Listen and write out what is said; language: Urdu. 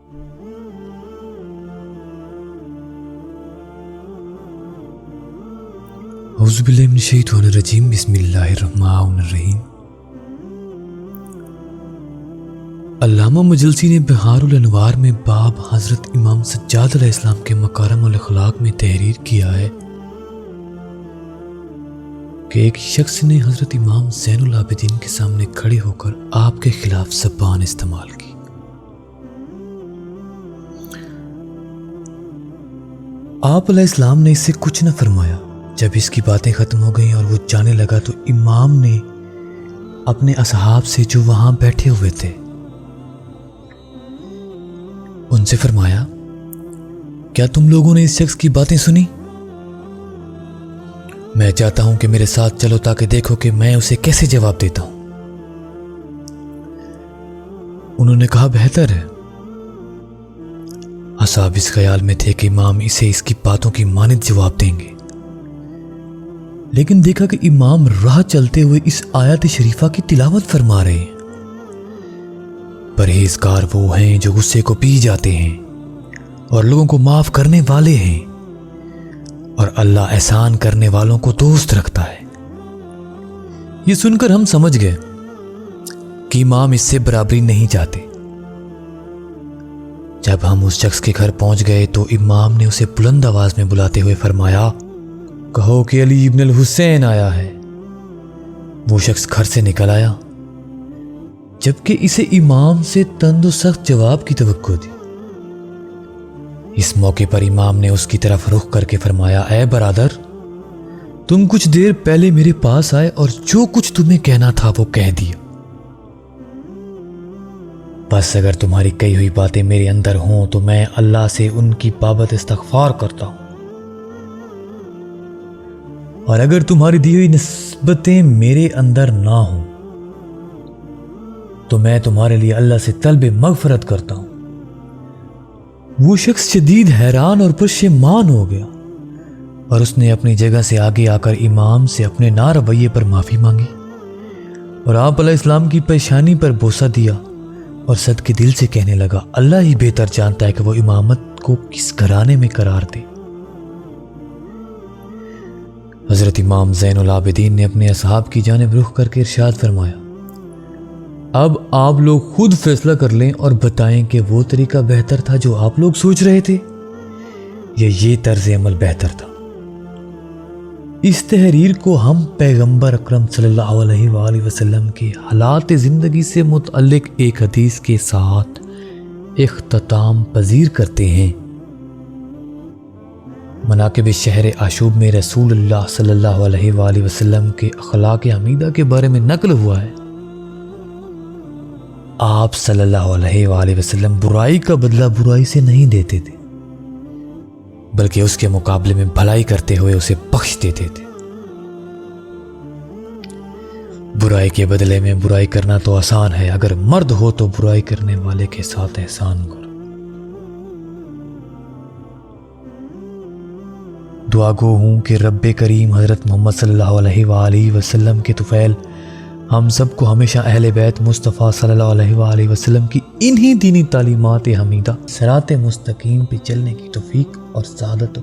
اعوذ باللہ من الشیطان الرجیم، بسم اللہ الرحمن الرحیم۔ علامہ مجلسی نے بہار الانوار میں باب حضرت امام سجاد علیہ السلام کے مکارم الاخلاق میں تحریر کیا ہے کہ ایک شخص نے حضرت امام زین العابدین کے سامنے کھڑے ہو کر آپ کے خلاف زبان استعمال کی۔ آپ علیہ السلام نے اس سے کچھ نہ فرمایا۔ جب اس کی باتیں ختم ہو گئیں اور وہ جانے لگا تو امام نے اپنے اصحاب سے جو وہاں بیٹھے ہوئے تھے ان سے فرمایا، کیا تم لوگوں نے اس شخص کی باتیں سنی؟ میں چاہتا ہوں کہ میرے ساتھ چلو تاکہ دیکھو کہ میں اسے کیسے جواب دیتا ہوں۔ انہوں نے کہا، بہتر ہے۔ اصحاب اس خیال میں تھے کہ امام اسے اس کی باتوں کی مانند جواب دیں گے، لیکن دیکھا کہ امام راہ چلتے ہوئے اس آیت شریفہ کی تلاوت فرما رہے ہیں، پرہیزگار وہ ہیں جو غصے کو پی جاتے ہیں اور لوگوں کو معاف کرنے والے ہیں، اور اللہ احسان کرنے والوں کو دوست رکھتا ہے۔ یہ سن کر ہم سمجھ گئے کہ امام اس سے برابری نہیں چاہتے۔ جب ہم اس شخص کے گھر پہنچ گئے تو امام نے اسے بلند آواز میں بلاتے ہوئے فرمایا، کہو کہ علی ابن الحسین آیا ہے۔ وہ شخص گھر سے نکل آیا، جبکہ اسے امام سے تند و سخت جواب کی توقع تھی۔ اس موقع پر امام نے اس کی طرف رخ کر کے فرمایا، اے برادر، تم کچھ دیر پہلے میرے پاس آئے اور جو کچھ تمہیں کہنا تھا وہ کہہ دیا۔ بس اگر تمہاری کہی ہوئی باتیں میرے اندر ہوں تو میں اللہ سے ان کی بابت استغفار کرتا ہوں، اور اگر تمہاری دی ہوئی نسبتیں میرے اندر نہ ہوں تو میں تمہارے لیے اللہ سے طلب مغفرت کرتا ہوں۔ وہ شخص شدید حیران اور پشیمان ہو گیا اور اس نے اپنی جگہ سے آگے آ کر امام سے اپنے نارویے پر معافی مانگی اور آپ علیہ السلام کی پیشانی پر بوسہ دیا اور صدقے دل سے کہنے لگا، اللہ ہی بہتر جانتا ہے کہ وہ امامت کو کس گھرانے میں قرار دے۔ حضرت امام زین العابدین نے اپنے اصحاب کی جانب رخ کر کے ارشاد فرمایا، اب آپ لوگ خود فیصلہ کر لیں اور بتائیں کہ وہ طریقہ بہتر تھا جو آپ لوگ سوچ رہے تھے یا یہ طرز عمل بہتر تھا۔ اس تحریر کو ہم پیغمبر اکرم صلی اللہ علیہ وآلہ وسلم کے حالات زندگی سے متعلق ایک حدیث کے ساتھ اختتام پذیر کرتے ہیں۔ مناقب شہر آشوب میں رسول اللہ صلی اللہ علیہ وآلہ وسلم کے اخلاق حمیدہ کے بارے میں نقل ہوا ہے، آپ صلی اللہ علیہ وآلہ وسلم برائی کا بدلہ برائی سے نہیں دیتے تھے، بلکہ اس کے مقابلے میں بھلائی کرتے ہوئے اسے بخش دیتے تھے۔ برائی کے بدلے میں برائی کرنا تو آسان ہے، اگر مرد ہو تو برائی کرنے والے کے ساتھ احسان کرو۔ دعا گو ہوں کہ رب کریم حضرت محمد صلی اللہ علیہ وآلہ وسلم کے طفیل ہم سب کو ہمیشہ اہل بیت مصطفیٰ صلی اللہ علیہ وآلہ وسلم کی انہی دینی تعلیمات حمیدہ صراط مستقیم پہ چلنے کی توفیق اور سعادت